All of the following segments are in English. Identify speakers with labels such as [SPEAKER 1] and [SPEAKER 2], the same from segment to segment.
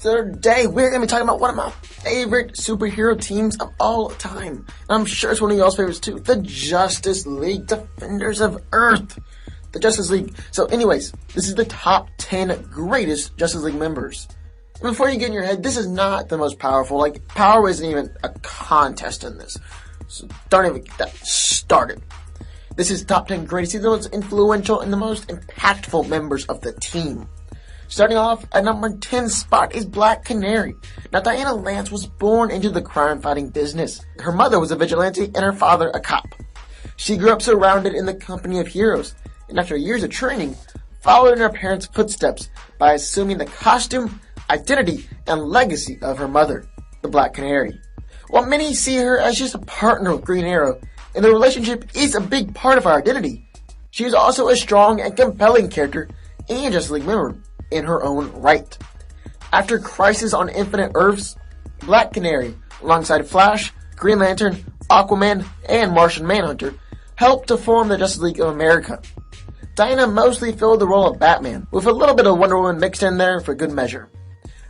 [SPEAKER 1] Today, we're going to be talking about one of my favorite superhero teams of all time. I'm sure it's one of y'all's favorites too. The Justice League, Defenders of Earth. The Justice League. So anyways, this is the top 10 greatest Justice League members. And before you get in your head, this is not the most powerful. Like, power isn't even a contest in this. So don't even get that started. This is top 10 greatest. These are the most influential and the most impactful members of the team. Starting off at number 10 spot is Black Canary. Now, Diana Lance was born into the crime-fighting business. Her mother was a vigilante and her father a cop. She grew up surrounded in the company of heroes, and after years of training, followed in her parents' footsteps by assuming the costume, identity, and legacy of her mother, the Black Canary. While many see her as just a partner with Green Arrow, and the relationship is a big part of her identity, she is also a strong and compelling character and Justice League member in her own right. After Crisis on Infinite Earths, Black Canary, alongside Flash, Green Lantern, Aquaman, and Martian Manhunter, helped to form the Justice League of America. Diana mostly filled the role of Batman, with a little bit of Wonder Woman mixed in there for good measure.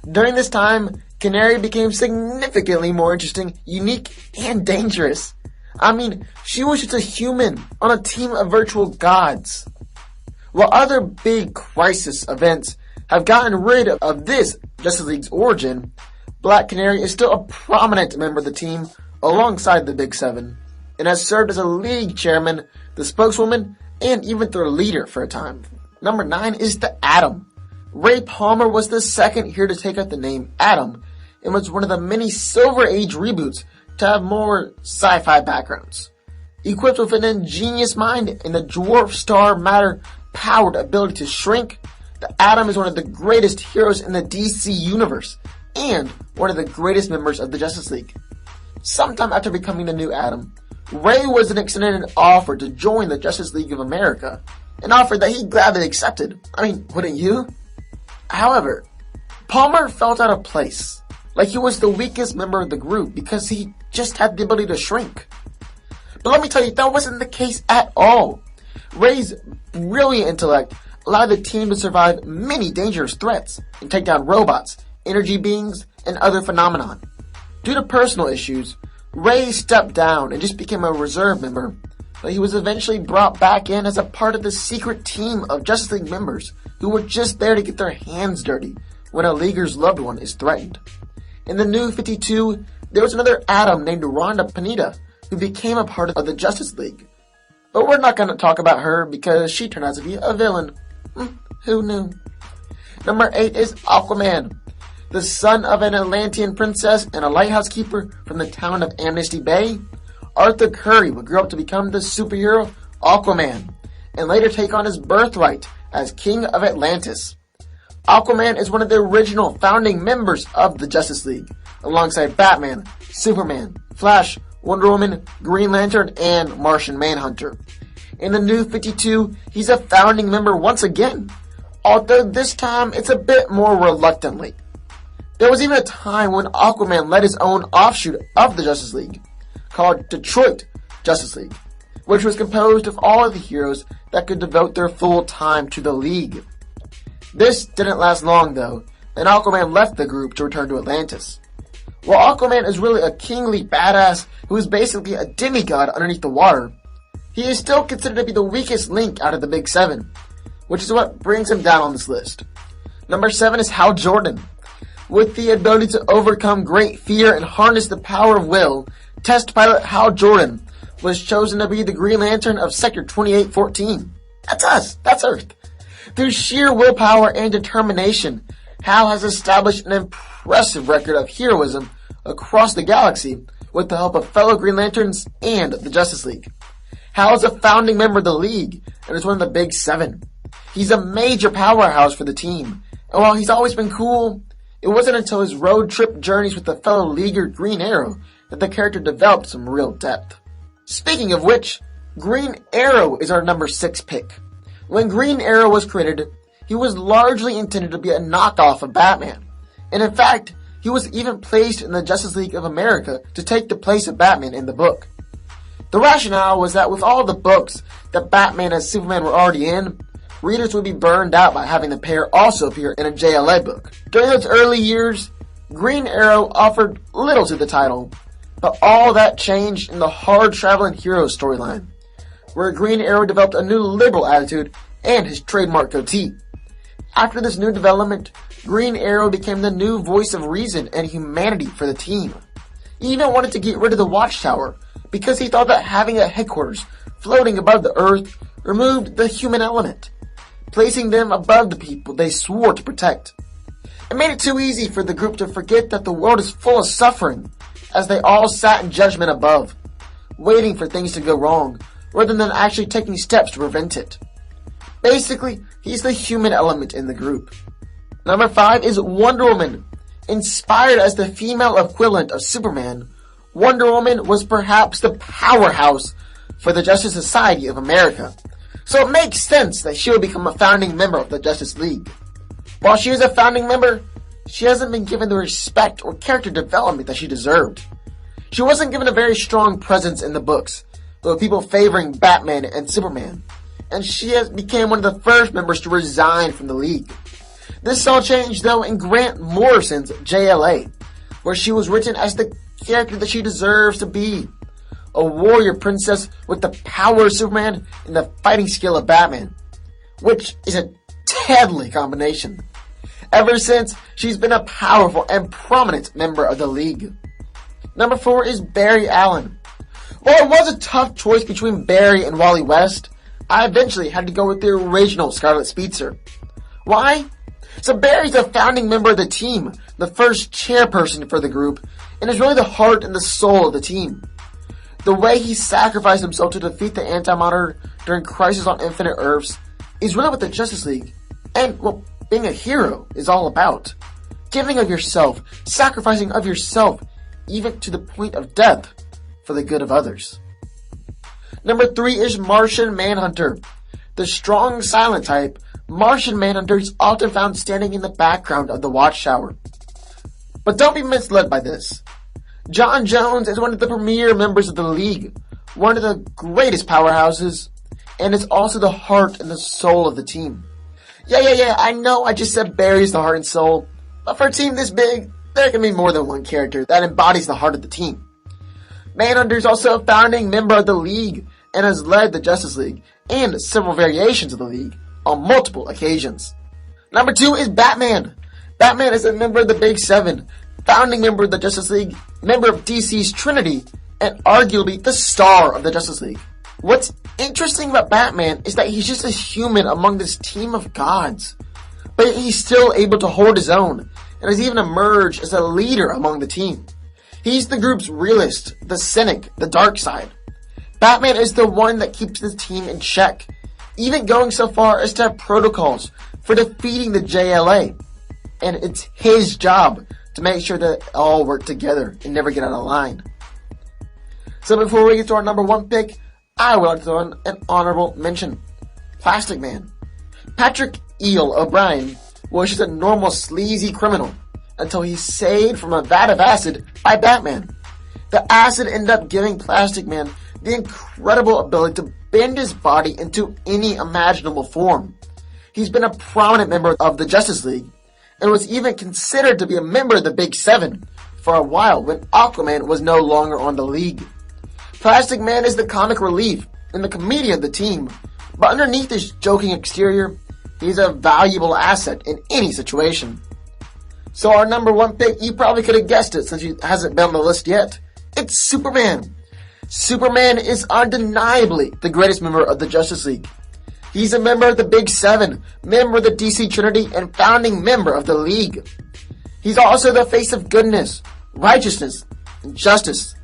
[SPEAKER 1] During this time, Canary became significantly more interesting, unique, and dangerous. I mean, she was just a human on a team of virtual gods. While other big Crisis events have gotten rid of this Justice League's origin, Black Canary is still a prominent member of the team alongside the Big Seven, and has served as a league chairman, the spokeswoman, and even their leader for a time. Number 9 is the Atom. Ray Palmer was the second here to take up the name Atom, and was one of the many Silver Age reboots to have more sci-fi backgrounds. Equipped with an ingenious mind and the dwarf star matter-powered ability to shrink, the Atom is one of the greatest heroes in the DC universe, and one of the greatest members of the Justice League. Sometime after becoming the new Atom, Ray was extended an offer to join the Justice League of America, an offer that he gladly accepted. I mean, wouldn't you? However, Palmer felt out of place, like he was the weakest member of the group because he just had the ability to shrink. But let me tell you, that wasn't the case at all. Ray's brilliant intellect allowed the team to survive many dangerous threats and take down robots, energy beings, and other phenomena. Due to personal issues, Ray stepped down and just became a reserve member, but he was eventually brought back in as a part of the secret team of Justice League members who were just there to get their hands dirty when a Leaguer's loved one is threatened. In the New 52, there was another Atom named Rhonda Pineda who became a part of the Justice League. But we're not going to talk about her because she turned out to be a villain. Who knew? Number 8 is Aquaman. The son of an Atlantean princess and a lighthouse keeper from the town of Amnesty Bay, Arthur Curry would grow up to become the superhero Aquaman, and later take on his birthright as King of Atlantis. Aquaman is one of the original founding members of the Justice League, alongside Batman, Superman, Flash, Wonder Woman, Green Lantern, and Martian Manhunter. In the New 52, he's a founding member once again, although this time it's a bit more reluctantly. There was even a time when Aquaman led his own offshoot of the Justice League, called Detroit Justice League, which was composed of all of the heroes that could devote their full time to the League. This didn't last long though, and Aquaman left the group to return to Atlantis. While Aquaman is really a kingly badass who is basically a demigod underneath the water, he is still considered to be the weakest link out of the Big Seven, which is what brings him down on this list. Number 7 is Hal Jordan. With the ability to overcome great fear and harness the power of will, test pilot Hal Jordan was chosen to be the Green Lantern of Sector 2814. That's us. That's Earth. Through sheer willpower and determination, Hal has established an impressive record of heroism across the galaxy with the help of fellow Green Lanterns and the Justice League. Hal is a founding member of the League and is one of the Big Seven. He's a major powerhouse for the team, and while he's always been cool, it wasn't until his road trip journeys with the fellow Leaguer Green Arrow that the character developed some real depth. Speaking of which, Green Arrow is our number 6 pick. When Green Arrow was created, he was largely intended to be a knockoff of Batman, and in fact, he was even placed in the Justice League of America to take the place of Batman in the book. The rationale was that with all the books that Batman and Superman were already in, readers would be burned out by having the pair also appear in a JLA book. During those early years, Green Arrow offered little to the title, but all that changed in the hard-traveling hero storyline, where Green Arrow developed a new liberal attitude and his trademark goatee. After this new development, Green Arrow became the new voice of reason and humanity for the team. He even wanted to get rid of the Watchtower because he thought that having a headquarters floating above the earth removed the human element, placing them above the people they swore to protect. It made it too easy for the group to forget that the world is full of suffering, as they all sat in judgment above, waiting for things to go wrong, rather than actually taking steps to prevent it. Basically, he's the human element in the group. Number 5 is Wonder Woman. Inspired as the female equivalent of Superman, Wonder Woman was perhaps the powerhouse for the Justice Society of America, so it makes sense that she would become a founding member of the Justice League. While she is a founding member, she hasn't been given the respect or character development that she deserved. She wasn't given a very strong presence in the books, with people favoring Batman and Superman, and she has become one of the first members to resign from the League. This all changed though in Grant Morrison's JLA, where she was written as the character that she deserves to be. A warrior princess with the power of Superman and the fighting skill of Batman, which is a deadly combination. Ever since, she's been a powerful and prominent member of the League. Number 4 is Barry Allen. While it was a tough choice between Barry and Wally West, I eventually had to go with the original Scarlet Speedster. Why? So Barry's a founding member of the team, the first chairperson for the group, and is really the heart and the soul of the team. The way he sacrificed himself to defeat the Anti-Monitor during Crisis on Infinite Earths is really what the Justice League, and, well, being a hero is all about. Giving of yourself, sacrificing of yourself, even to the point of death, for the good of others. Number 3 is Martian Manhunter. The strong, silent type, Martian Manhunter is often found standing in the background of the Watchtower. But don't be misled by this. John Jones is one of the premier members of the League, one of the greatest powerhouses, and is also the heart and the soul of the team. Yeah, I know I just said Barry's the heart and soul, but for a team this big, there can be more than one character that embodies the heart of the team. Manhunter is also a founding member of the League, and has led the Justice League, and several variations of the League, on multiple occasions. Number 2 is Batman. Batman is a member of the Big Seven, founding member of the Justice League, member of DC's Trinity, and arguably the star of the Justice League. What's interesting about Batman is that he's just a human among this team of gods, but he's still able to hold his own, and has even emerged as a leader among the team. He's the group's realist, the cynic, the dark side. Batman is the one that keeps the team in check, even going so far as to have protocols for defeating the JLA. And it's his job to make sure that they all work together and never get out of line. So before we get to our number 1 pick, I would like to throw in an honorable mention. Plastic Man. Patrick Eel O'Brien was just a normal sleazy criminal until he's saved from a vat of acid by Batman. The acid ended up giving Plastic Man the incredible ability to bend his body into any imaginable form. He's been a prominent member of the Justice League, and was even considered to be a member of the Big Seven for a while when Aquaman was no longer on the League. Plastic Man is the comic relief and the comedian of the team, but underneath his joking exterior, he's a valuable asset in any situation. So our number 1 pick, you probably could have guessed it since he hasn't been on the list yet. It's Superman. Superman is undeniably the greatest member of the Justice League. He's a member of the Big Seven, member of the DC Trinity, and founding member of the League. He's also the face of goodness, righteousness, and justice.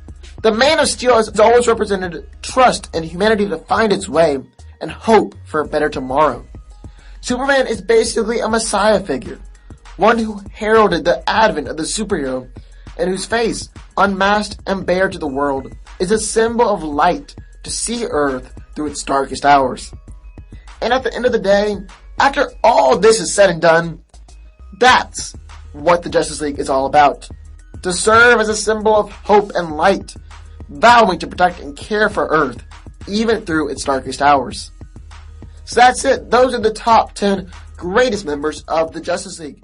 [SPEAKER 1] The Man of Steel has always represented trust and humanity to find its way, and hope for a better tomorrow. Superman is basically a messiah figure, one who heralded the advent of the superhero, and whose face, unmasked and bare to the world, is a symbol of light to see Earth through its darkest hours. And at the end of the day, after all this is said and done, that's what the Justice League is all about. To serve as a symbol of hope and light, vowing to protect and care for Earth, even through its darkest hours. So that's it. Those are the top 10 greatest members of the Justice League.